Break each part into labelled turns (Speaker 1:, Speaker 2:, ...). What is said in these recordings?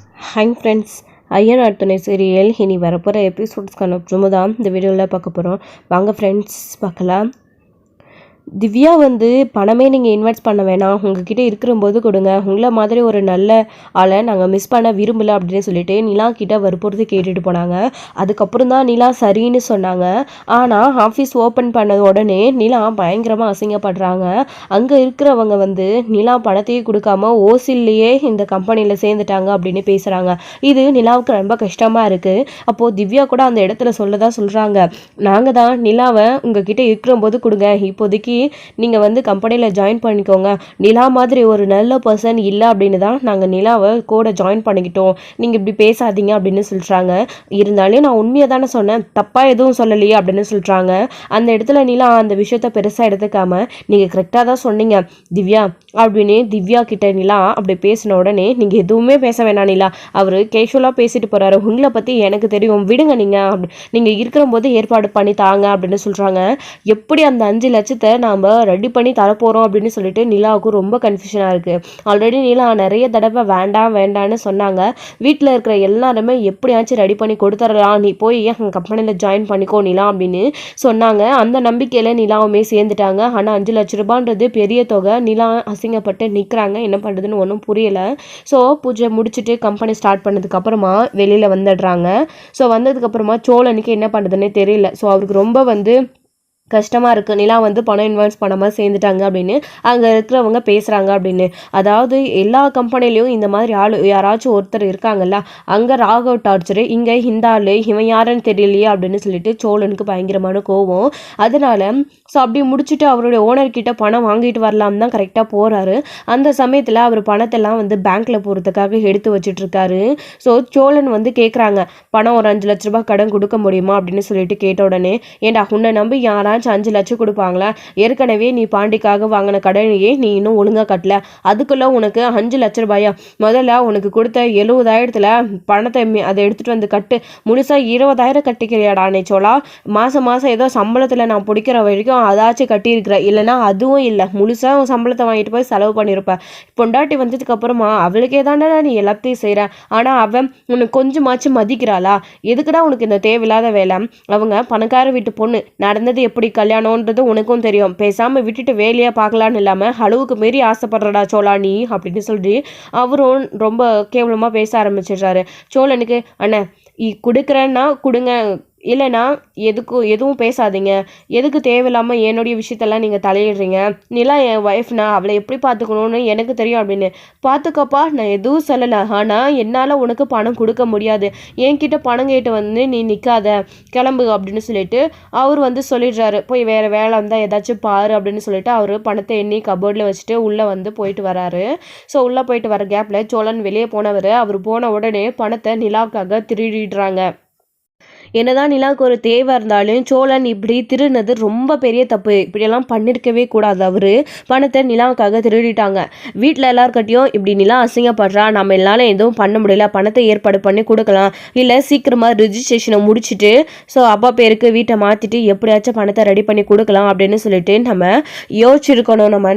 Speaker 1: Hi friends, Ayyanar துணை serial இனி வரப்போகிற எபிசோட்ஸ்க்கான ப்ரோமோ தான் இந்த வீடியோவில் பார்க்க போகிறோம். வாங்க ஃப்ரெண்ட்ஸ் பார்க்கலாம். திவ்யா வந்து பணமே நீங்கள் இன்வெஸ்ட் பண்ண வேணாம், உங்ககிட்ட இருக்கிறம்போது கொடுங்க, உங்களை மாதிரி ஒரு நல்ல ஆளை நாங்கள் மிஸ் பண்ண விரும்பலை அப்படின்னு சொல்லிட்டு நிலா கிட்ட வற்புறுத்தி கேட்டுட்டு போனாங்க. அதுக்கப்புறம் தான் நிலா சரின்னு சொன்னாங்க. ஆனால் ஆஃபீஸ் ஓப்பன் பண்ணது உடனே நிலா பயங்கரமாக அசிங்கப்படுறாங்க. அங்கே இருக்கிறவங்க வந்து நிலா பணத்தையே கொடுக்காம ஓசிலேயே இந்த கம்பெனியில் சேர்ந்துட்டாங்க அப்படின்னு பேசுகிறாங்க. இது நிலாவுக்கு ரொம்ப கஷ்டமாக இருக்குது. அப்போது திவ்யா கூட அந்த இடத்துல சொல்லதான் சொல்கிறாங்க, நாங்கள் தான் நிலாவை உங்ககிட்ட இருக்கிறம்போது கொடுங்க, இப்போதைக்கு நீங்கள் வந்து கம்பெனியில் ஜாயின் பண்ணிக்கோங்க, நிலா மாதிரி ஒரு நல்ல பர்சன் இல்லை அப்படின்னு தான் நாங்கள் நிலாவை கூட ஜாயின் பண்ணிக்கிட்டோம், நீங்கள் இப்படி பேசாதீங்க அப்படின்னு சொல்கிறாங்க. இருந்தாலும் நான் உண்மையை தானே சொன்னேன், தப்பாக எதுவும் சொல்லலையே அப்படின்னு சொல்கிறாங்க. அந்த இடத்துல நிலா அந்த விஷயத்த பெருசாக எடுத்துக்காம, நீங்கள் கரெக்டாக தான் சொன்னீங்க திவ்யா அப்படின்னு திவ்யா கிட்ட நிலா அப்படி பேசின உடனே, நீங்கள் எதுவுமே பேச வேணாம் நிலா, அவர் கேஷுவலாக பேசிட்டு போகிறாரு, உங்களை பற்றி எனக்கு தெரியும், விடுங்க நீங்கள் இருக்கிற போது ஏற்பாடு பண்ணி தாங்க அப்படின்னு சொல்கிறாங்க. எப்படி அந்த 5 லட்சத்தை நாம் ரெடி பண்ணி தரப்போகிறோம் அப்படின்னு சொல்லிட்டு நிலாவுக்கு ரொம்ப கன்ஃபியூஷனாக இருக்குது. ஆல்ரெடி நிலா நிறைய தடவை வேண்டான்னு சொன்னாங்க. வீட்டில் இருக்கிற எல்லாருமே எப்படியாச்சும் ரெடி பண்ணி கொடுத்துடலாம், நீ போய் எங்கள் கம்பெனியில் ஜாயின் பண்ணிக்கோ நிலா அப்படின்னு சொன்னாங்க. அந்த நம்பிக்கையில் நிலாவுமே சேர்ந்துட்டாங்க. ஆனால் 5 லட்ச ரூபான்றது பெரிய தொகை. நிலா அசிங்கப்பட்டு நிற்கிறாங்க, என்ன பண்ணுறதுன்னு ஒன்றும் புரியலை. ஸோ பூஜை முடிச்சுட்டு கம்பெனி ஸ்டார்ட் பண்ணதுக்கப்புறமா வெளியில் வந்துடுறாங்க. ஸோ வந்ததுக்கப்புறமா சோழனுக்கு என்ன பண்ணுறதுன்னே தெரியல. ஸோ அவருக்கு ரொம்ப வந்து கஷ்டமாக இருக்குது, நிலா வந்து பணம் இன்வெஸ்ட் பண்ணாமல் சேர்ந்துட்டாங்க அப்படின்னு அங்கே இருக்கிறவங்க பேசுகிறாங்க அப்படின்னு. அதாவது எல்லா கம்பெனிலையும் இந்த மாதிரி ஆள் யாராச்சும் ஒருத்தர் இருக்காங்கல்ல, அங்கே ராகவ் டார்ச்சரு, இங்கே இந்த ஆள் இவன் யாருன்னு தெரியலையே அப்படின்னு சொல்லிட்டு சோழனுக்கு பயங்கரமான கோவம். அதனால ஸோ அப்படி முடிச்சுட்டு அவருடைய ஓனர்கிட்ட பணம் வாங்கிட்டு வரலாம் தான் கரெக்டாக போகிறாரு. அந்த சமயத்தில் அவர் பணத்தெல்லாம் வந்து பேங்க்கில் போகிறதுக்காக எடுத்து வச்சுட்ருக்காரு. ஸோ சோழன் வந்து கேட்குறாங்க, பணம் ஒரு 5 லட்ச ரூபாய் கடன் கொடுக்க முடியுமா அப்படின்னு சொல்லிட்டு கேட்ட உடனே, ஏண்டா உன்னை நம்பி யாராச்சும் 5 லட்சம் கொடுப்பாங்களா, ஏற்கனவே நீ பாண்டிக்காக வாங்கின கடனையே நீ இன்னும் ஒழுங்காக கட்டல, அதுக்குள்ளே உனக்கு 5 லட்ச ரூபாயா, முதல்ல உனக்கு கொடுத்த 70,000த்தில் பணத்தை அதை எடுத்துகிட்டு வந்து கட்டு, முழுசாக 20,000 கட்டிக்கிறியாடா சோழா, மாதம் ஏதோ சம்பளத்தில் நான் பிடிக்கிற வரைக்கும் அதாச்சும் கட்டியிருக்கிற, இல்லைனா அதுவும் இல்லை, முழுசாக சம்பளத்தை வாங்கிட்டு போய் செலவு பண்ணியிருப்பேன். பொண்டாட்டி வந்ததுக்கப்புறமா அவளுக்கே தானே நீ எல்லாத்தையும் செய்கிற, ஆனால் அவன் உனக்கு கொஞ்சமாச்சும் மதிக்கிறாளா, எதுக்குடா உனக்கு இந்த தேவையில்லாத வேலை, அவங்க பணக்கார வீட்டு பொண்ணு, நடந்தது எப்படி கல்யாணம்ன்றது உனக்கும் தெரியும், பேசாமல் விட்டுட்டு வேலையாக பார்க்கலான்னு இல்லாமல் அளவுக்கு மீறி ஆசைப்படுறடா சோழா நீ அப்படின்னு சொல்லி அவரும் ரொம்ப கேவலமாக பேச ஆரம்பிச்சிடுறாரு. சோழனுக்கு, அண்ணன் கொடுக்குறேன்னா கொடுங்க, இல்லைனா எதுவும் பேசாதீங்க, எதுக்கு தேவையில்லாமல் என்னுடைய விஷயத்தெல்லாம் நீங்கள் தலையிடுறீங்க, நிலா என் ஒய்ஃப்னா அவளை எப்படி பார்த்துக்கணுன்னு எனக்கு தெரியும் அப்படின்னு. பார்த்துக்கப்பா, நான் எதுவும் சொல்லலை, ஆனால் என்னால் உனக்கு பணம் கொடுக்க முடியாது, என்கிட்ட பணம் கேட்டு வந்து நீ நிற்காத, கிளம்பு அப்படின்னு சொல்லிட்டு அவர் வந்து சொல்லிடுறாரு. போய் வேறு வேலை இருந்தால் ஏதாச்சும் பாரு அப்படின்னு சொல்லிட்டு அவர் பணத்தை எண்ணி கபோர்டில் வச்சுட்டு உள்ளே வந்து போயிட்டு வராரு. ஸோ உள்ளே போயிட்டு வர கேப்பில் சோழன் வெளியே போனவர், அவர் போன உடனே பணத்தை நிலாவுக்காக திருடிடுறாங்க. என்னதான் நிலாவுக்கு ஒரு தேவை இருந்தாலும் சோழன் இப்படி திருடினது ரொம்ப பெரிய தப்பு, இப்படியெல்லாம் பண்ணியிருக்கவே கூடாது. அவர் பணத்தை நிலாவுக்காக திருடிட்டாங்க. வீட்டில் எல்லாருக்கிட்டையும் இப்படி நிலா அசிங்கப்படுறா, நம்ம எல்லாரும் எதுவும் பண்ண முடியல, பணத்தை ஏற்பாடு பண்ணி கொடுக்கலாம், இல்லை சீக்கிரமாக ரிஜிஸ்ட்ரேஷனை முடிச்சுட்டு ஸோ அப்பா பேருக்கு வீட்டை மாற்றிட்டு எப்படியாச்சும் பணத்தை ரெடி பண்ணி கொடுக்கலாம் அப்படின்னு சொல்லிட்டு நம்ம யோசிச்சிருக்கணும் நம்ம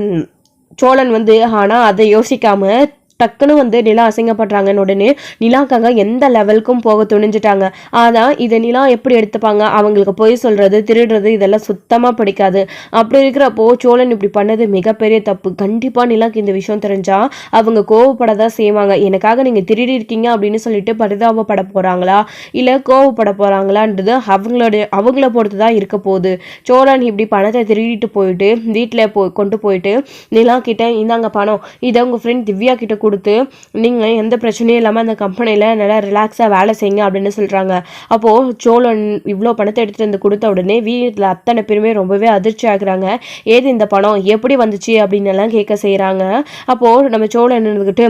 Speaker 1: சோழன் வந்து. ஆனால் அதை யோசிக்காமல் டக்குன்னு வந்து நிலா அசிங்கப்படுறாங்கன்னு உடனே நிலாக்காக எந்த லெவலுக்கும் போக துணிஞ்சிட்டாங்க. ஆனால் இதை நிலா எப்படி எடுத்துப்பாங்க, அவங்களுக்கு பொய் சொல்கிறது திருடுறது இதெல்லாம் சுத்தமாக பிடிக்காது. அப்படி இருக்கிறப்போ சோழன் இப்படி பண்ணது மிகப்பெரிய தப்பு. கண்டிப்பாக நிலாக்கு இந்த விஷயம் தெரிஞ்சால் அவங்க கோவப்பட தான் செய்வாங்க. எனக்காக நீங்கள் திருடி இருக்கீங்க அப்படின்னு சொல்லிட்டு பரிதாபப்பட போகிறாங்களா இல்லை கோவப்பட போகிறாங்களான்றது அவங்கள பொறுத்து தான் இருக்க போகுது. சோழன் இப்படி பணத்தை திருடிட்டு போயிட்டு வீட்டில் கொண்டு போயிட்டு நிலா கிட்ட, இந்தாங்க பணம், இதை உங்கள் ஃப்ரெண்ட் திவ்யா கிட்ட கொடுத்து நீங்கள் எந்த பிரச்சனையும் இல்லாமல் அந்த கம்பெனியில் நல்லா ரிலாக்ஸாக வேலை செய்யுங்க அப்படின்னு சொல்கிறாங்க. அப்போது சோழன் இவ்வளோ பணத்தை எடுத்துகிட்டு வந்து கொடுத்த உடனே வீட்டில் அத்தனை பேருமே ரொம்பவே அதிர்ச்சி ஆகுறாங்க. ஏது இந்த பணம் எப்படி வந்துச்சு அப்படின்னு எல்லாம் கேட்க செய்கிறாங்க. அப்போது நம்ம சோழன் இருந்துக்கிட்டு,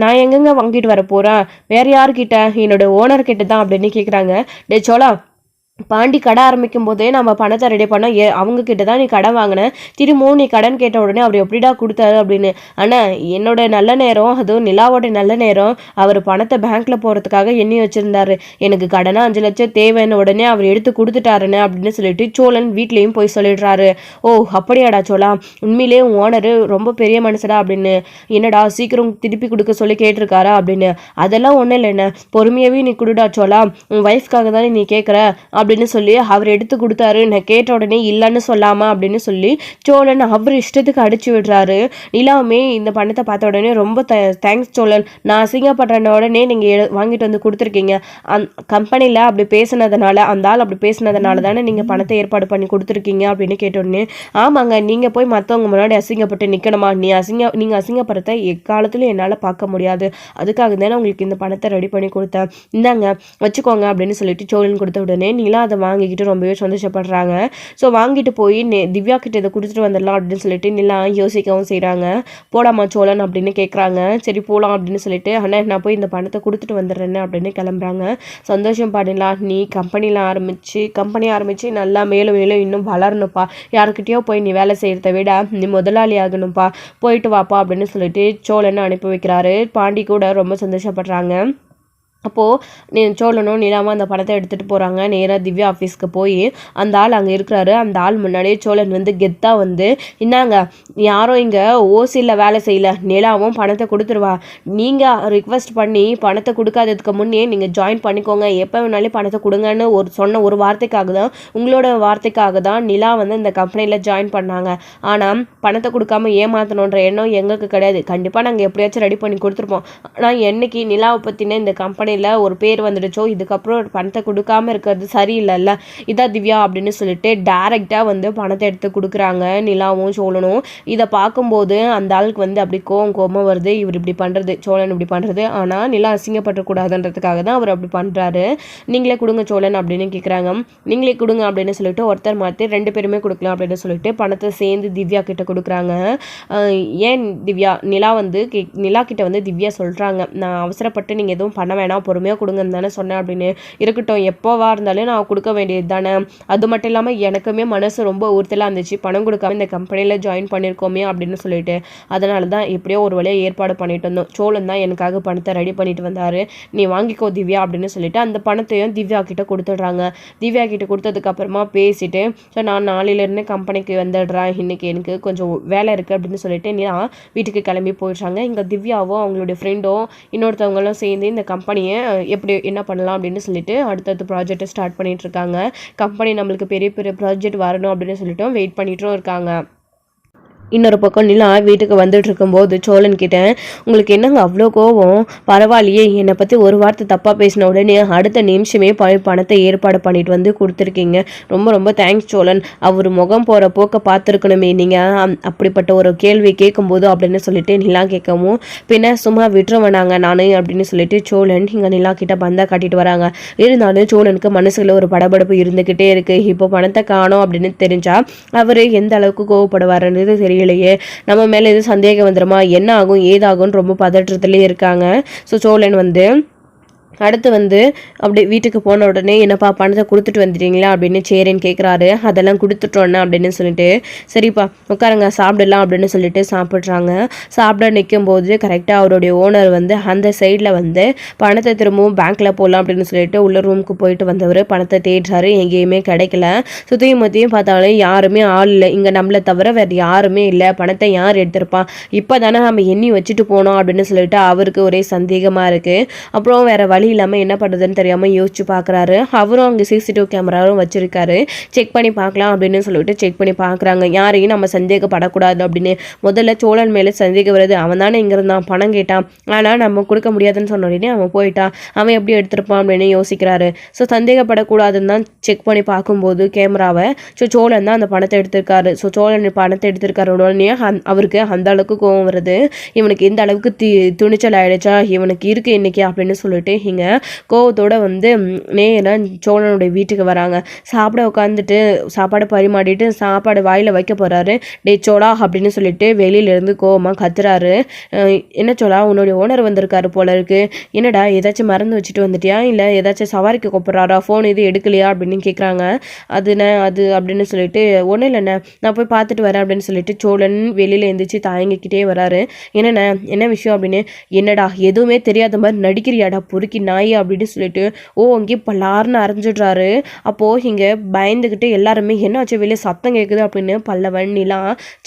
Speaker 1: நான் எங்கெங்க வாங்கிட்டு வர போகிறேன், வேறு யார்கிட்ட, என்னோட ஓனர்கிட்ட தான் அப்படின்னு கேட்குறாங்க. டே சோழா, பாண்டி கடை ஆரம்பிக்கும் போதே நம்ம பணத்தை ரெடி பண்ணோம். அவங்க கிட்ட தான் நீ கடன் வாங்கின, திரும்பவும் நீ கடன் கேட்ட உடனே அவர் எப்படிடா கொடுத்தாரு அப்படின்னு. ஆனால் என்னோட நல்ல நேரம், அதுவும் நிலாவோட நல்ல நேரம், அவர் பணத்தை பேங்க்ல போகிறதுக்காக எண்ணி வச்சிருந்தாரு. எனக்கு கடனாக 5 லட்சம் தேவைன்னு உடனே அவர் எடுத்து கொடுத்துட்டாருன்னு அப்படின்னு சொல்லிட்டு சோழன் வீட்லேயும் போய் சொல்லிடுறாரு. ஓ அப்படியாடா சோழா, உண்மையிலே ஓனரு ரொம்ப பெரிய மனுஷடா அப்படின்னு. என்னடா சீக்கிரம் திருப்பி கொடுக்க சொல்லி கேட்டிருக்காரா அப்படின்னு. அதெல்லாம் ஒன்றும் இல்லை, என்ன பொறுமையாகவே நீ கொடுடா சோழா, உன் ஒய்ஃப்காக தானே நீ கேட்குற அப்படின்னு சொல்லி அவர் எடுத்து கொடுத்தாரு. நான் கேட்ட உடனே இல்லைன்னு சொல்லாமா அப்படின்னு சொல்லி சோழன் அவர் இஷ்டத்துக்கு அடிச்சு விடுறாரு. நிலாவுமே இந்த பணத்தை பார்த்த உடனே ரொம்ப தேங்க்ஸ் சோழன், நான் அசிங்கப்படுற உடனே நீங்கள் வாங்கிட்டு வந்து கொடுத்துருக்கீங்க. கம்பெனியில் அப்படி பேசினதுனால, அந்த ஆள் அப்படி பேசினதுனால தானே நீங்கள் பணத்தை ஏற்பாடு பண்ணி கொடுத்துருக்கீங்க அப்படின்னு கேட்ட உடனே, ஆமாங்க, நீங்கள் போய் மற்றவங்க முன்னாடி அசிங்கப்பட்டு நிற்கணுமா, நீங்கள் அசிங்கப்படுறத எக்காலத்துலையும் என்னால் பார்க்க முடியாது, அதுக்காக தானே உங்களுக்கு இந்த பணத்தை ரெடி பண்ணி கொடுத்தேன், இந்தாங்க வச்சுக்கோங்க அப்படின்னு சொல்லிட்டு சோழன் கொடுத்த உடனே நிலா அதை வாங்கிக்கிட்டு ரொம்பவே சந்தோஷப்படுறாங்க. ஸோ வாங்கிட்டு போய் திவ்யா கிட்ட இதை கொடுத்துட்டு வந்துடலாம் அப்படின்னு சொல்லிட்டு நிலா யோசிக்கவும் செய்கிறாங்க. போடாமா சோழன் அப்படின்னு கேட்குறாங்க. சரி போகலாம் அப்படின்னு சொல்லிட்டு, ஆனால் நான் போய் இந்த பணத்தை கொடுத்துட்டு வந்துடுறேன்னு அப்படின்னு கிளம்புறாங்க. சந்தோஷம் பாடிலா, நீ கம்பெனி ஆரம்பித்து நல்லா மேலும் மேலும் இன்னும் வளரணும்ப்பா, யாருக்கிட்டேயோ போய் நீ வேலை செய்கிறத விட நீ முதலாளி ஆகணும்ப்பா, போயிட்டு வாப்பா அப்படின்னு சொல்லிட்டு சோழன் அனுப்பி வைக்கிறாரு. பாண்டி கூட ரொம்ப சந்தோஷப்படுறாங்க. அப்போது சோழனும் நிலாவும் அந்த பணத்தை எடுத்துகிட்டு போகிறாங்க. நேராக திவ்யா ஆஃபீஸ்க்கு போய் அந்த ஆள் அங்கே இருக்கிறாரு. அந்த ஆள் முன்னாடியே சோழன் வந்து கெத்தாக வந்து, இன்னாங்க யாரும் இங்கே ஓசியில் வேலை செய்யலை, நிலாவும் பணத்தை கொடுத்துருவா, நீங்கள் ரிக்வெஸ்ட் பண்ணி பணத்தை கொடுக்காததுக்கு முன்னே நீங்கள் ஜாயின் பண்ணிக்கோங்க, எப்போ வேணாலும் பணத்தை கொடுங்கன்னு சொன்ன ஒரு வார்த்தைக்காக தான், உங்களோட வார்த்தைக்காக தான் நிலா வந்து இந்த கம்பெனியில் ஜாயின் பண்ணாங்க. ஆனால் பணத்தை கொடுக்காம ஏமாற்றணுன்ற எண்ணம் எங்களுக்கு கிடையாது. கண்டிப்பாக நாங்கள் எப்படியாச்சும் ரெடி பண்ணி கொடுத்துருப்போம். ஆனால் என்னைக்கு நிலாவை பற்றின இந்த கம்பெனி ஒரு பேர் வந்துடுச்சோ, இதுக்கப்புறம் பணத்தை கொடுக்காம இருக்கிறது சரியில்லைல்ல, இதா திவ்யா அப்படின்னு சொல்லிட்டு டைரக்டா வந்து பணத்தை எடுத்து கொடுக்குறாங்க நிலாவும் சோழனும். இதை பார்க்கும்போது அந்த ஆளுக்கு வந்து அப்படி கோபம் வருது. இவர் இப்படி பண்றது, சோழன் இப்படி பண்றது, ஆனா நிலா அசிங்கப்படக்கூடாதுன்றதுக்காக தான் அவர் அப்படி பண்றாரு. நீங்களே கொடுங்க சோழன் அப்படின்னு கேட்குறாங்க. நீங்களே கொடுங்க அப்படின்னு சொல்லிட்டு ஒருத்தர் மாற்றி 2 பேருமே கொடுக்கலாம் அப்படின்னு சொல்லிட்டு பணத்தை சேர்ந்து திவ்யா கிட்ட கொடுக்குறாங்க. ஏன் திவ்யா, நிலா கிட்ட வந்து திவ்யா சொல்றாங்க, நான் அவசரப்பட்டு நீங்க எதுவும் பண்ண வேணாம், பொறுமையாக கொடுங்கன்னு தானே சொன்னேன் அப்படின்னு. இருக்கட்டும், எப்போவா இருந்தாலும் நான் கொடுக்க வேண்டியது தானே. அது மட்டும் இல்லாமல் எனக்குமே மனசு ரொம்ப ஊர்த்தலாக இருந்துச்சு, பணம் கொடுக்காம இந்த கம்பெனியில் ஜாயின் பண்ணியிருக்கோமே அப்படின்னு சொல்லிட்டு. அதனால தான் எப்படியோ ஒரு வழியாக ஏற்பாடு பண்ணிட்டு வந்தோம். சோழன் தான் எனக்காக பணத்தை ரெடி பண்ணிட்டு வந்தார், நீ வாங்கிக்கோ திவ்யா அப்படின்னு சொல்லிட்டு அந்த பணத்தையும் திவ்யா கிட்ட கொடுத்துட்றாங்க. திவ்யா கிட்ட கொடுத்ததுக்கப்புறமா பேசிட்டு, ஸோ நான் நாளையிலேருந்து கம்பெனிக்கு வந்துடுறேன், இன்னைக்கு எனக்கு கொஞ்சம் வேலை இருக்குது அப்படின்னு சொல்லிட்டு நான் வீட்டுக்கு கிளம்பி போயிடுறாங்க. இங்கே திவ்யாவும் அவங்களுடைய ஃப்ரெண்டும் இன்னொருத்தவங்களும் சேர்ந்து இந்த கம்பெனியை எப்படி என்ன பண்ணலாம் அப்படின்னு சொல்லிட்டு அடுத்தடுத்த ப்ராஜெக்டை ஸ்டார்ட் பண்ணிட்டு இருக்காங்க. கம்பெனி நம்மளுக்கு பெரிய பெரிய ப்ராஜெக்ட் வரணும் அப்படின்னு சொல்லிட்டு வெயிட் பண்ணிட்டும் இருக்காங்க. இன்னொரு பக்கம் நிலா வீட்டுக்கு வந்துட்டு இருக்கும்போது சோழன் கிட்ட, உங்களுக்கு என்னங்க அவ்வளோ கோவம், பரவாயில்லையே, என்னை பற்றி ஒரு வார்த்தை தப்பாக பேசின உடனே அடுத்த நிமிஷமே பணத்தை ஏற்பாடு பண்ணிட்டு வந்து கொடுத்துருக்கீங்க, ரொம்ப ரொம்ப தேங்க்ஸ் சோழன், அவர் முகம் போகிற போக்க பார்த்துருக்கணுமே நீங்கள் அப்படிப்பட்ட ஒரு கேள்வி கேட்கும்போது அப்படின்னு சொல்லிட்டு நிலா கேட்கவும், பின்ன சும்மா விட்டுருவேனாங்க நான் அப்படின்னு சொல்லிட்டு சோழன் இங்கே நிலா கிட்ட பந்தா காட்டிட்டு வராங்க. இருந்தாலும் சோழனுக்கு மனசுல ஒரு படபடப்பு இருந்துக்கிட்டே இருக்கு. இப்போ பணத்தை காணோம் அப்படின்னு தெரிஞ்சா அவர் எந்த அளவுக்கு கோவப்படுவாருன்றது தெரியலையே, நம்ம மேலே எதுவும் சந்தேகம் வந்துடுமா, என்ன ஆகும் ஏதாகும்னு ரொம்ப பதற்றத்துலேயே இருக்காங்க. ஸோ சோழன் வந்து அடுத்து வந்து அப்படி வீட்டுக்கு போன உடனே, என்னப்பா பணத்தை கொடுத்துட்டு வந்துட்டீங்களா அப்படின்னு சேரன் கேட்குறாரு. அதெல்லாம் கொடுத்துட்டோன்னா அப்படின்னு சொல்லிட்டு, சரிப்பா உட்காருங்க சாப்பிடலாம் அப்படின்னு சொல்லிட்டு சாப்பிட்றாங்க. சாப்பிட நிற்கும் போது கரெக்டாக அவருடைய ஓனர் வந்து அந்த சைடில் வந்து பணத்தை திரும்பவும் பேங்க்கில் போடலாம் அப்படின்னு சொல்லிட்டு உள்ள ரூமுக்கு போயிட்டு வந்தவர் பணத்தை தேடுறாரு, எங்கேயுமே கிடைக்கல. சுற்றியும் மத்தியும் பார்த்தாலும் யாருமே ஆள் இல்லை, இங்கே நம்மளை தவிர வேறு யாருமே இல்லை, பணத்தை யார் எடுத்திருப்பான், இப்போ தானே நம்ம எண்ணி வச்சுட்டு போனோம் அப்படின்னு சொல்லிட்டு அவருக்கு ஒரே சந்தேகமாக இருக்குது. அப்புறம் வேறு வழி இல்லாமல் என்ன பண்ணுறதுன்னு தெரியாமல் யோசிச்சு பார்க்குறாரு. அவரும் அங்கே சிசிடிவி கேமராவும் வச்சுருக்காரு, செக் பண்ணி பார்க்கலாம் அப்படின்னு சொல்லிட்டு செக் பண்ணி பார்க்குறாங்க. யாரையும் நம்ம சந்தேகப்படக்கூடாது அப்படின்னு. முதல்ல சோழன் மேலே சந்தேகம் வருது, அவன் தானே இங்கே இருந்தான், பணம் கேட்டான், ஆனால் நம்ம கொடுக்க முடியாதுன்னு சொன்ன உடனே அவன் போயிட்டான், அவன் எப்படி எடுத்திருப்பான் அப்படின்னு யோசிக்கிறாரு. ஸோ சந்தேகப்படக்கூடாதுன்னு தான் செக் பண்ணி பார்க்கும்போது கேமராவை, ஸோ சோழன் தான் அந்த பணத்தை எடுத்திருக்காரு. ஸோ சோழன் பணத்தை எடுத்திருக்காரு உடனே அவருக்கு அந்த அளவுக்கு கோவம் வருது. இவனுக்கு இந்த அளவுக்கு துணிச்சல் ஆயிடுச்சா, இவனுக்கு இருக்கு இன்னைக்கு அப்படின்னு சொல்லிட்டு இங்கே கோவத்தோடு வந்து நேராக சோழனுடைய வீட்டுக்கு வராங்க. சாப்பிட உட்காந்துட்டு சாப்பாடு பரிமாறிட்டு சாப்பாடு வாயில் வைக்க போகிறாரு. டே சோழா அப்படின்னு சொல்லிட்டு வெளியிலேருந்து கோவமாக கத்துறாரு. என்ன சோழா, உன்னுடைய ஓனர் வந்திருக்காரு போல இருக்கு, என்னடா ஏதாச்சும் மறந்து வச்சுட்டு வந்துட்டியா, இல்லை ஏதாச்சும் சவாரிக்கு கூப்பிட்றாரா, ஃபோன் இது எடுக்கலையா அப்படின்னு கேட்குறாங்க. அது அப்படின்னு சொல்லிட்டு ஒன்றும் இல்லைண்ணே, நான் போய் பார்த்துட்டு வரேன் அப்படின்னு சொல்லிட்டு சோழன் வெளியில் எழுந்திரிச்சு தாயங்கிக்கிட்டே வராரு. என்னண்ணே என்ன விஷயம் அப்படின்னு. என்னடா எதுவுமே தெரியாத மாதிரி நடிக்கிறியாடா பொறுக்கி நாய் அப்படின்னு சொல்லிட்டு அங்கே பல்லாருன்னு அரைஞ்சிடுறாரு. அப்போது இங்கே பயந்துக்கிட்டு எல்லாருமே என்ன ஆச்சு வெளியே சத்தம் கேட்குது அப்படின்னு பல்லவன், நிலா,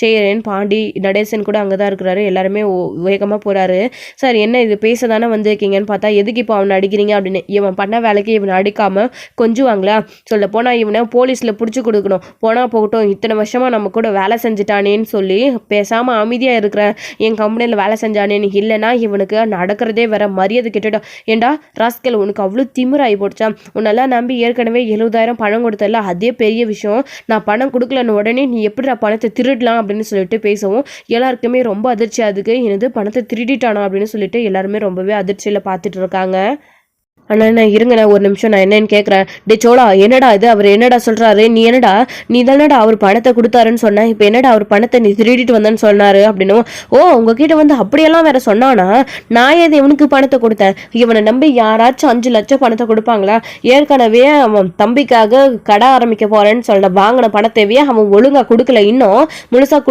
Speaker 1: சேரன், பாண்டி, நடேசன் கூட அங்கே தான் இருக்கிறாரு. எல்லாருமே வேகமாக போகிறாரு. சார் என்ன இது பேச தானே வந்திருக்கீங்கன்னு பார்த்தா எதுக்கு இப்போ அவனை அடிக்கிறீங்க அப்படின்னு. இவன் பண்ண வேலைக்கு இவனை அடிக்காமல் கொஞ்சுவாங்களா, சொல்ல போனால் இவனை போலீஸில் பிடிச்சி கொடுக்கணும், போனால் போகட்டும், இத்தனை வருஷமாக நம்ம கூட வேலை செஞ்சுட்டானேன்னு சொல்லி பேசாமல் அமைதியாக இருக்கிற என் கம்பெனியில் வேலை செஞ்சானேன்னு. இல்லைனா இவனுக்கு நடக்கிறதே வேற, மரியாதை கெட்டுட்டோம். ஏண்டா ராஸ்கல், உனக்கு அவ்வளோ திமிராகி போடுச்சா, உன்னெல்லாம் நம்பி ஏற்கனவே 70,000 பணம் கொடுத்தல, அதே பெரிய விஷயம், நான் பணம் கொடுக்கலன்னு உடனே நீ எப்படி பணத்தை திருடலாம் அப்படின்னு சொல்லிட்டு பேசவும் எல்லாருக்குமே ரொம்ப அதிர்ச்சி. அதுக்கு எனது பணத்தை திருடிட்டானா அப்படின்னு சொல்லிட்டு எல்லாருமே ரொம்பவே அதிர்ச்சியில் பார்த்துட்டு இருக்காங்க. அண்ணா இருங்கண்ணா ஒரு நிமிஷம், நான் என்னன்னு கேட்குறேன். டே சோழா, என்னடா இது, அவர் என்னடா சொல்கிறாரு, நீ என்னடா நீ தானடா அவர் பணத்தை கொடுத்தாருன்னு சொன்னேன், இப்போ என்னடா அவர் பணத்தை நீ திருடிட்டு வந்தேன்னு சொன்னார் அப்படின்னும். உங்ககிட்ட வந்து அப்படியெல்லாம் வேற சொன்னானா, நான் எது இவனுக்கு பணத்தை கொடுத்தேன், இவனை நம்பி யாராச்சும் 5 லட்சம் பணத்தை கொடுப்பாங்களா, ஏற்கனவே அவன் தம்பிக்காக கடை ஆரம்பிக்க போறேன்னு சொல்ல வாங்கின பணத்தையே அவன் ஒழுங்காக கொடுக்கல, இன்னும் முழுசாக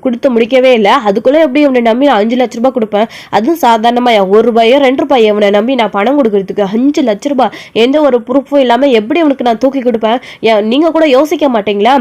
Speaker 1: கொடுத்து முடிக்கவே இல்லை, அதுக்குள்ளே எப்படி இவனை நம்பி 5 லட்ச ரூபாய் கொடுப்பேன், அதுவும் சாதாரணமாக 1 ரூபாயோ 2 ரூபாயோ இவனை நம்பி நான் பணம் கொடுக்கறதுக்கு 5 லட்ச ரூபாய் எந்த ஒரு ப்ரூஃபும் இல்லாமல் எப்படி உனக்கு நான் தூக்கி கொடுப்பேன், நீங்கள் கூட யோசிக்க மாட்டீங்களா.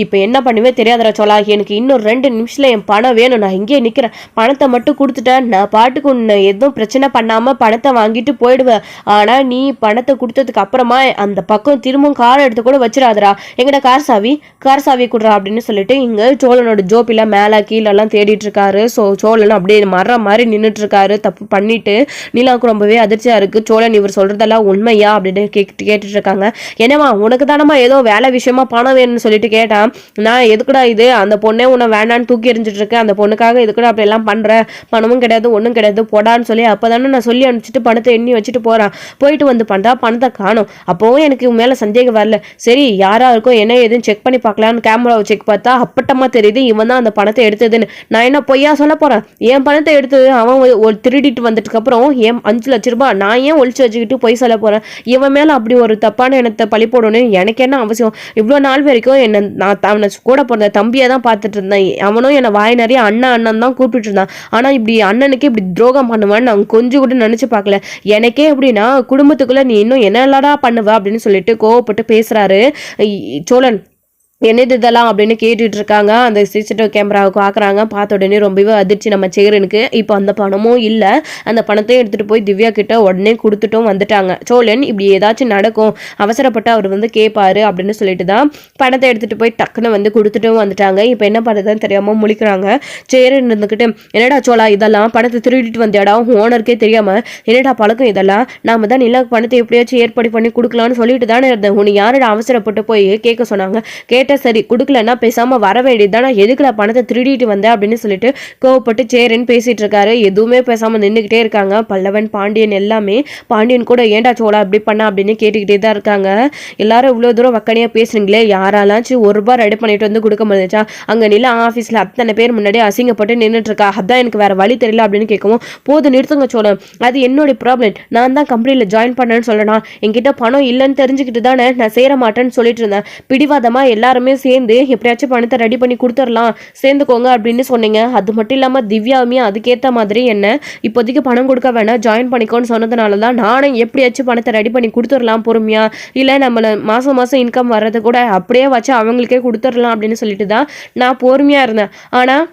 Speaker 1: இப்போ என்ன பண்ணுவே தெரியாதரா சோழா, எனக்கு இன்னும் 2 நிமிஷத்தில் என் பணம் வேணும், நான் இங்கேயே நிற்கிறேன், பணத்தை மட்டும் கொடுத்துட்டேன், நான் பாட்டுக்கு உன்னை எதுவும் பிரச்சனை பண்ணாமல் பணத்தை வாங்கிட்டு போயிடுவேன், ஆனால் நீ பணத்தை கொடுத்ததுக்கு அப்புறமா அந்த பக்கம் திரும்பவும் கார் எடுத்து கூட வச்சிடாதரா, எங்கடா கார் சாவி கொடுறா அப்படின்னு சொல்லிட்டு இங்கே சோழனோட ஜோப்பில மேலே கீழெல்லாம் தேடிட்டு இருக்காரு. ஸோ சோழன் அப்படியே மர மாதிரி நின்றுட்டு இருக்காரு தப்பு பண்ணிட்டு. நிலாவுக்கு ரொம்பவே அதிர்ச்சியாக இருக்குது. சோழன் இவர் சொல்றதெல்லாம் உண்மையா அப்படின்னு கேட்டுட்டு இருக்காங்க. என்னமா உனக்கு தானமா ஏதோ வேலை விஷயமா பணம் வேணும்னு சொல்லிட்டு கேட்டான். நான் எதுக்குடா இது, அந்த பொண்ணே உன்னை வேண்டான்னு தூக்கி எறிஞ்சிட்டு இருக்கேன், அந்த பொண்ணுக்காக எதுக்குடா அப்படி எல்லாம் பண்ற, பணமும் கிடையாது ஒன்றும் கிடையாது போடான்னு சொல்லி அப்பதானே நான் சொல்லி அனுப்பிச்சிட்டு பணத்தை எண்ணி வச்சுட்டு போறான். போயிட்டு வந்து பண்றா, பணத்தை காணும். அப்போவும் எனக்கு மேல சந்தேகம் வரல. சரி யாரா இருக்கும் என்ன ஏதுன்னு செக் பண்ணி பார்க்கலான்னு கேமராவை செக் பார்த்தா அப்பட்டமா தெரியுது இவன் தான் அந்த பணத்தை எடுத்ததுன்னு. நான் என்ன பொய்யா சொல்ல போறேன், என் பணத்தை எடுத்து அவன் ஒரு திருடிட்டு வந்துட்டு அப்புறம் என் 5 லட்ச ரூபாய் நான் ஏன் ஒழிச்சு வச்சுக்கிட்டு போய் சொல்ல போறேன், இவன் மேல அப்படி ஒரு தப்பான எண்ணத்தை பழி போடணும்னு எனக்கு என்ன அவசியம். இவ்வளோ நாள் வரைக்கும் என்ன நான் அவனை கூட பிறந்த தம்பியை தான் பார்த்துட்டு இருந்தேன், அவனும் என்னை வாய் நிறைய அண்ணன் தான் கூப்பிட்டு இருந்தான். ஆனா இப்படி அண்ணனுக்கு இப்படி துரோகம் பண்ணுவான்னு நான் கொஞ்சம் கூட நினைச்சு பார்க்கல. எனக்கே எப்படின்னா குடும்பத்துக்குள்ள நீ இன்னும் என்னடா பண்ணுவ அப்படின்னு சொல்லிட்டு கோவப்பட்டு பேசுறாரு சோழன். என்னது இதெல்லாம் அப்படின்னு கேட்டுட்டு இருக்காங்க. அந்த சிசிடிவி கேமராவை பார்க்குறாங்க. பார்த்த உடனே ரொம்பவே அதிர்ச்சி நம்ம சேரனுக்கு. இப்போ அந்த பணமும் இல்லை, அந்த பணத்தையும் எடுத்துகிட்டு போய் திவ்யா கிட்ட உடனே கொடுத்துட்டும் வந்துட்டாங்க. சோழன் இப்படி ஏதாச்சும் நடக்கும் அவசரப்பட்டு அவர் வந்து கேட்பாரு அப்படின்னு சொல்லிட்டு தான் பணத்தை எடுத்துகிட்டு போய் டக்குன்னு வந்து கொடுத்துட்டும் வந்துட்டாங்க. இப்போ என்ன பண்ணுறதுன்னு தெரியாமல் முழிக்கிறாங்க. சேரன் இருந்துக்கிட்டு என்னடா சோழா இதெல்லாம் பணத்தை திருடிட்டு வந்தியாடா, ஓனருக்கே தெரியாமல் என்னடா பழக்கம் இதெல்லாம், நாம தான் நிலா பணத்தை எப்படியாச்சும் ஏற்பாடு பண்ணி கொடுக்கலான்னு சொல்லிட்டு தானே இருந்தேன், உன்னை யாரோட அவசரப்பட்டு போய் கேட்க சொன்னாங்க, சரி கொடுக்கலன்னா பேசாம வர வேண்டியதுதானா, எதுக்குல பணத்தை திருடிட்டு வந்த அப்படின்னு சொல்லிட்டு கோவப்பட்டு சேரன் பேசிட்டு இருக்காரு. எதுவுமே பேசாம நின்றுகிட்டே இருக்காங்க பல்லவன், பாண்டியன் எல்லாமே. பாண்டியன் கூட ஏண்டா சோழா அப்படி பண்ண அப்படின்னு கேட்டுக்கிட்டே தான் இருக்காங்க. எல்லாரும் இவ்வளவு தூரம் வக்கனையா பேசுறீங்களே, யாராலாச்சும் 1 ரூபாய் ரெடி பண்ணிட்டு வந்து கொடுக்க முடிஞ்சா, அங்க நில ஆபீஸ்ல அத்தனை பேர் முன்னாடி அசிங்கப்பட்டு நின்றுட்டு இருக்கா, அதான் எனக்கு வேற வழி தெரியல அப்படின்னு கேட்கவும், போது நிறுத்துங்க சோழன், அது என்னோட ப்ராப்ளம், நான் தான் கம்பெனியில ஜாயின் பண்ணேன்னு சொல்லணும், என்கிட்ட பணம் இல்லைன்னு தெரிஞ்சுக்கிட்டு தானே நான் சேர மாட்டேன்னு சொல்லிட்டு இருந்தேன், பிடிவாதமா எல்லாருமே சேர்ந்து எப்படியாச்சும் பணத்தை ரெடி பண்ணி கொடுத்துடலாம் சேர்ந்துக்கோங்க அப்படின்னு சொன்னீங்க. அது மட்டும் இல்லாமல் திவ்யாவுமே அதுக்கேற்ற மாதிரி என்ன இப்போதைக்கு பணம் கொடுக்க வேணாம் ஜாயின் பண்ணிக்கோன்னு சொன்னதுனால தான் நானும் எப்படியாச்சும் பணத்தை ரெடி பண்ணி கொடுத்துடலாம் பொறுமையா, இல்லை நம்மளை மாதம் இன்கம் வர்றது கூட அப்படியே வச்சு அவங்களுக்கே கொடுத்துடலாம் அப்படின்னு சொல்லிட்டு தான் நான் பொறுமையாக இருந்தேன். ஆனால்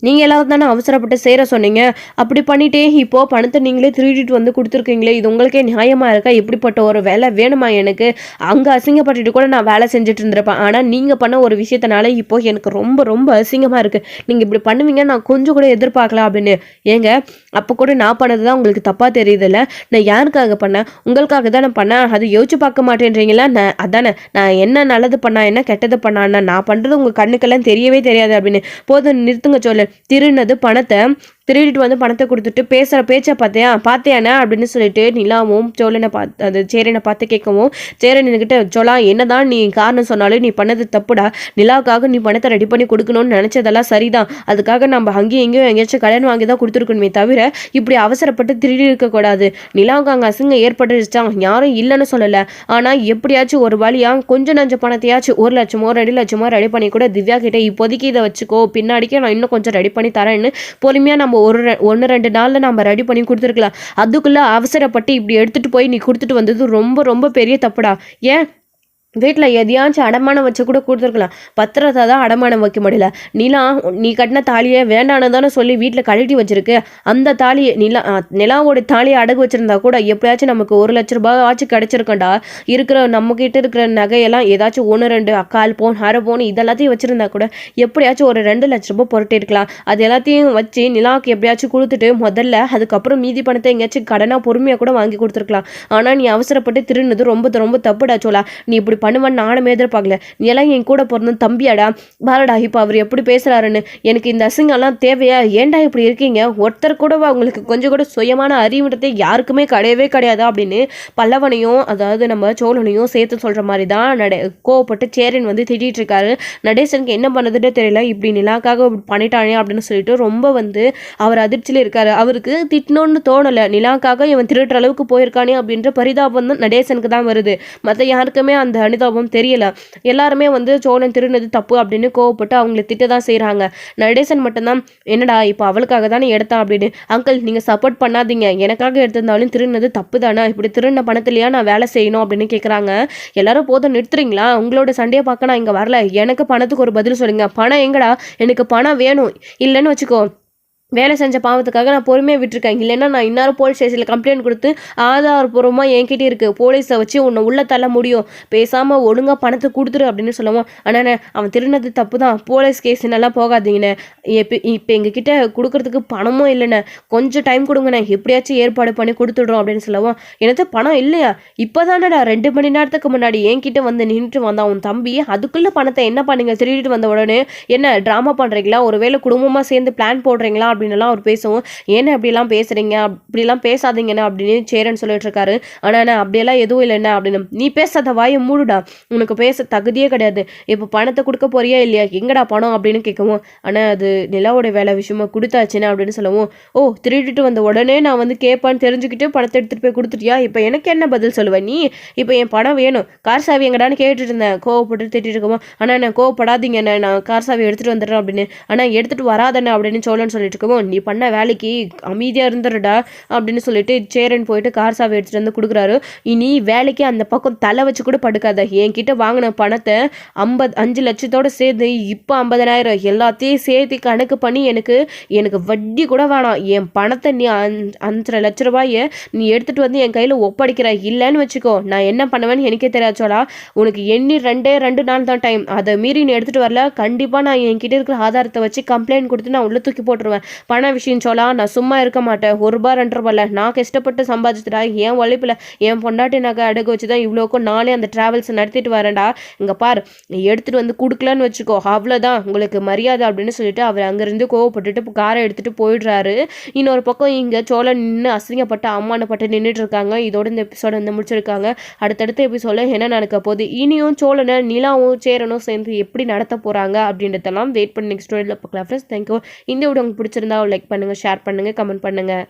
Speaker 1: நீங்கள் எல்லாரும் தானே அவசரப்பட்டு சேர சொன்னீங்க, அப்படி பண்ணிட்டே இப்போது பணத்தை நீங்களே திருடிட்டு வந்து கொடுத்துருக்கீங்களே, இது உங்களுக்கே நியாயமாக இருக்கா, இப்படிப்பட்ட ஒரு வேலை வேணுமா எனக்கு, அங்கே அசிங்கப்பட்டுட்டு கூட நான் வேலை செஞ்சுட்டு இருந்திருப்பேன், ஆனால் நீங்கள் பண்ண ஒரு விஷயத்தினால இப்போது எனக்கு ரொம்ப ரொம்ப அசிங்கமாக இருக்குது, நீங்கள் இப்படி பண்ணுவீங்க நான் கொஞ்சம் கூட எதிர்பார்க்கலாம் அப்படின்னு. ஏங்க அப்போ கூட நான் பண்ணது தான் உங்களுக்கு தப்பாக தெரியுதுல்ல, நான் யாருக்காக பண்ணேன், உங்களுக்காக தான் நான் பண்ணேன், அது யோசிச்சு பார்க்க மாட்டேன்றீங்களா, நான் அதானே நான் என்ன நல்லது பண்ணா என்ன கெட்டது பண்ணான்னா நான் பண்ணுறது உங்கள் கண்ணுக்கெல்லாம் தெரியவே தெரியாது அப்படின்னு. போதும் நிறுத்துங்க சொல்ல, திருநது பணத்தை திருடிட்டு வந்து பணத்தை கொடுத்துட்டு பேசுகிற பேச்சை பார்த்தியானே அப்படின்னு சொல்லிட்டு நிலாவும் சோழனை பார்த்து அது சேரனை பார்த்து கேட்கவும் சேரன் என்கிட்ட சோழா என்னதான் நீ காரணம் சொன்னாலும் நீ பண்ணது தப்புடா. நிலாவுக்காக நீ பணத்தை ரெடி பண்ணி கொடுக்கணும்னு நினச்சதெல்லாம் சரிதான். அதுக்காக நம்ம அங்கேயும் எங்கேயும் எங்கேயாச்சும் கல்யாணம் வாங்கி தான் கொடுத்துருக்கணுமே தவிர இப்படி அவசரப்பட்டு திருடி இருக்கக்கூடாது. நிலாவுக்கு அங்கே அசிங்கம் ஏற்பட்டுருச்சா யாரும் இல்லைன்னு சொல்லலை. ஆனால் எப்படியாச்சும் ஒரு வழியாக கொஞ்சம் நஞ்ச பணத்தையாச்சும் 1 லட்சமோ 2 லட்சமோ ரெடி பண்ணி கூட திவ்யா கிட்டே இப்போதைக்கு இதை வச்சுக்கோ, பின்னாடிக்கே நான் இன்னும் கொஞ்சம் ரெடி பண்ணி தரேன்னு பொறுமையாக நம்ம 1-2 நாளில் நம்ம ரெடி பண்ணி கொடுத்துருக்கலாம். அதுக்குள்ளே அவசரப்பட்டு இப்படி எடுத்துகிட்டு போய் நீ கொடுத்துட்டு வந்தது ரொம்ப ரொம்ப பெரிய தப்புடா. ஏன் வீட்டில் எதையாச்சும் அடமானம் வச்சு கூட கொடுத்துருக்கலாம். பத்திரத்தை தான் அடமானம் வைக்க முடியல. நீ கட்டின தாலியை வேண்டானதானே சொல்லி வீட்டில் கழட்டி வச்சிருக்கு. அந்த தாலியை நிலாவோட தாலியை அடகு வச்சிருந்தா கூட எப்படியாச்சும் நமக்கு 1 லட்ச ரூபாய் ஆச்சு கிடைச்சிருக்கண்டா. நம்மக்கிட்ட இருக்கிற நகையெல்லாம் ஏதாச்சும் 1-2 கால் பவுன் அரை பவுன் இதெல்லாத்தையும் வச்சிருந்தா கூட எப்படியாச்சும் ஒரு 2 லட்ச ரூபாய் புரட்டி இருக்கலாம். அது எல்லாத்தையும் வச்சு நிலாவுக்கு எப்படியாச்சும் கொடுத்துட்டு முதல்ல அதுக்கப்புறம் மீதி பணத்தை எங்கேயாச்சும் கடனாக பொறுமையாக கூட வாங்கி கொடுத்துருக்கலாம். ஆனால் நீ அவசரப்பட்டு திருடுனது ரொம்ப ரொம்ப தப்புடா சோழா. நீ இப்படி பண்ணுவான்னு நானும் எதிர்பார்க்கல. நீ எல்லாம் என் கூட பிறந்த தம்பியாடா. பாரடா இப்போ அவர் எப்படி பேசுறாருன்னு. எனக்கு இந்த அசிங்கம்லாம் தேவையா? ஏன்டா இப்படி இருக்கீங்க? ஒருத்தர் கூடவா உங்களுக்கு கொஞ்சம் கூட சுயமான அறிவுன்றதே யாருக்குமே கிடையவே கிடையாதா அப்படின்னு பல்லவனையும் அதாவது நம்ம சோழனையும் சேர்த்து சொல்ற மாதிரி தான் கோவப்பட்டு சேரன் வந்து திட்டிட்டு இருக்காரு. நடேசனுக்கு என்ன பண்ணதுன்னு தெரியல. இப்படி நிலாக்காக பண்ணிட்டானே அப்படின்னு சொல்லிட்டு ரொம்ப வந்து அவர் அதிர்ச்சியில் இருக்காரு. அவருக்கு திட்டணும்னு தோணலை. நிலாக்காக இவன் திருடுற அளவுக்கு போயிருக்கானே அப்படின்ற பரிதாபம் தான் நடேசனுக்கு தான் வருது. மற்ற யாருக்குமே அந்த அனுதாபம் தெரியல. எல்லாருமே வந்து சோழன் திருநது தப்பு அப்படின்னு கோவப்பட்டு அவங்களை திட்ட தான் செய்கிறாங்க. நடேசன் மட்டும்தான் என்னடா இப்போ அவளுக்காக தானே எடுத்தான் அப்படின்னு. அங்கிள் நீங்கள் சப்போர்ட் பண்ணாதீங்க, எனக்காக எடுத்திருந்தாலும் திருநது தப்பு தானே, இப்படி திருந பணத்துலையா நான் வேலை செய்யணும் அப்படின்னு கேட்குறாங்க. எல்லாரும் போதும் நிறுத்துறீங்களா? உங்களோட சண்டையை பார்க்க நான் இங்கே வரல. எனக்கு பணத்துக்கு ஒரு பதில் சொல்லுங்க. பணம் எங்கடா? எனக்கு பணம் வேணும். இல்லைன்னு வச்சுக்கோ வேலை செஞ்ச பாவத்துக்காக நான் பொறுமையாக விட்டுருக்கேன். இல்லைன்னா நான் இன்னொரு போலீஸ் ஸ்டேஷனில் கம்ப்ளைண்ட் கொடுத்து ஆதாரப்பூர்வமாக என்கிட்ட இருக்குது, போலீஸை வச்சு உன்னை உள்ளே தள்ள முடியும், பேசாமல் ஒழுங்காக பணத்தை கொடுத்துரு அப்படின்னு சொல்லுவோம். ஆனால் அவன் திருநது தப்பு தான், போலீஸ் கேஸுன்னெல்லாம் போகாதீங்கண்ணே. இப்போ எங்ககிட்ட கொடுக்குறதுக்கு பணமும் இல்லைண்ணே, கொஞ்சம் டைம் கொடுங்கண்ணே, எப்படியாச்சும் ஏற்பாடு பண்ணி கொடுத்துடுறோம் அப்படின்னு சொல்லுவோம். எனக்கு பணம் இல்லையா? இப்போ தானடா 2 மணி நேரத்துக்கு முன்னாடி என்கிட்ட வந்து நின்றுட்டு வந்தான் உன் தம்பி. அதுக்குள்ளே பணத்தை என்ன பண்ணீங்க? திருடிட்டு வந்த உடனே என்ன ட்ராமா பண்ணுறீங்களா? ஒருவேளை குடும்பமாக சேர்ந்து பிளான் போடுறீங்களா அப்படின்னுலாம் அவர் பேசவும், ஏன்னா அப்படிலாம் பேசுறீங்க, அப்படிலாம் பேசாதீங்கண்ணா அப்படின்னு சேரன் சொல்லிட்டு இருக்காரு. ஆனால் அப்படியெல்லாம் எதுவும் இல்லைண்ணா அப்படின்னு. நீ பேசாத, வாயை மூடுடா, உனக்கு பேச தகுதியே கிடையாது. இப்போ பணத்தை கொடுக்க போறியா இல்லையா? எங்கடா பணம் அப்படின்னு கேட்கவும், ஆனால் அது நிலாவோட வேலை விஷயமா கொடுத்தாச்சுன்னா அப்படின்னு சொல்லவும், ஓ திருடிட்டு வந்த உடனே நான் வந்து கேட்பான்னு தெரிஞ்சுக்கிட்டு பணத்தை எடுத்துகிட்டு போய் கொடுத்துட்டியா? இப்போ எனக்கு என்ன பதில் சொல்லுவேன் நீ? இப்போ என் பணம் வேணும், கார் சாவி எங்கடான்னு கேட்டுட்டு இருந்தேன். கோவப்பட்டு திட்டிட்டு இருக்கவும், ஆனால் நான் கோவப்படாதீங்கண்ணே, நான் கார் சாவி எடுத்துகிட்டு வந்துடுறேன் அப்படின்னு. ஆனால் எடுத்துகிட்டு வராதண்ணே அப்படின்னு சோழன்னு சொல்லிட்டு இருக்கவும், நீ பண்ண வேலைக்கு அமைதியாக இருந்துருடா அப்படின்னு சொல்லிட்டு சேரன் போயிட்டு கார் சாவி எடுத்துகிட்டு வந்து கொடுக்குறாரு. இனி வேலைக்கு அந்த பக்கம் தலை வச்சு கூட படுக்காத. என்கிட்ட வாங்கின பணத்தை 5 லட்சத்தோடு சேர்த்து இப்போ 50,000 எல்லாத்தையும் சேர்த்து கணக்கு பண்ணி எனக்கு வட்டி கூட வேணாம். என் பணத்தை நீ 5 லட்ச ரூபாயை நீ எடுத்துகிட்டு வந்து என் கையில் ஒப்படைக்கிற. இல்லைன்னு வச்சுக்கோ நான் என்ன பண்ணுவேன்னு எனக்கே தெரியாச்சோடா. உனக்கு எண்ணி 2 நாள் தான் டைம், அதை மீறி நீ எடுத்துகிட்டு வரல, கண்டிப்பாக நான் என்கிட்ட இருக்கிற ஆதாரத்தை வச்சு கம்ப்ளைண்ட் கொடுத்து நான் உள்ள தூக்கி போட்டுருவேன். பண விஷயம் சோழா, நான் சும்மா இருக்க மாட்டேன். 1 ரூபா 2 ரூபாயில் நான் கஷ்டப்பட்டு சம்பாதிச்சுடா. என் உழைப்பில் என் பொண்டாட்டி நகை அடகு வச்சு தான் இவ்வளோக்கும் நானே அந்த ட்ராவல்ஸ் நடத்திட்டு வரேன்டா. இங்கே பார், நீ எடுத்துகிட்டு வந்து கொடுக்கலன்னு வச்சுக்கோ, அவ்வளோதான் உங்களுக்கு மரியாதை அப்படின்னு சொல்லிட்டு அவர் அங்கேருந்து கோவப்பட்டுட்டு காரை எடுத்துகிட்டு போயிடுறாரு. இன்னொரு பக்கம் இங்கே சோழன் நின்று அசிங்கப்பட்டு அவமானப்பட்டு நின்றுட்டு இருக்காங்க. இதோட இந்த எபிசோட வந்து முடிச்சிருக்காங்க. அடுத்தடுத்த எபிசோட என்ன நடக்க போகுது, இனியும் சோழனை நிலாவும் சேரனும் சேர்ந்து எப்படி நடத்த போகிறாங்க அப்படின்றதெல்லாம் வெயிட் பண்ணி நெக்ஸ்ட் ஸ்டோரியில் பார்க்கலாம். Friends, thank you. இந்த வீடியோ உங்களுக்கு பிடிச்சிருந்தா லைக் பண்ணுங்கள், ஷேர் பண்ணுங்கள், கமெண்ட் பண்ணுங்கள்.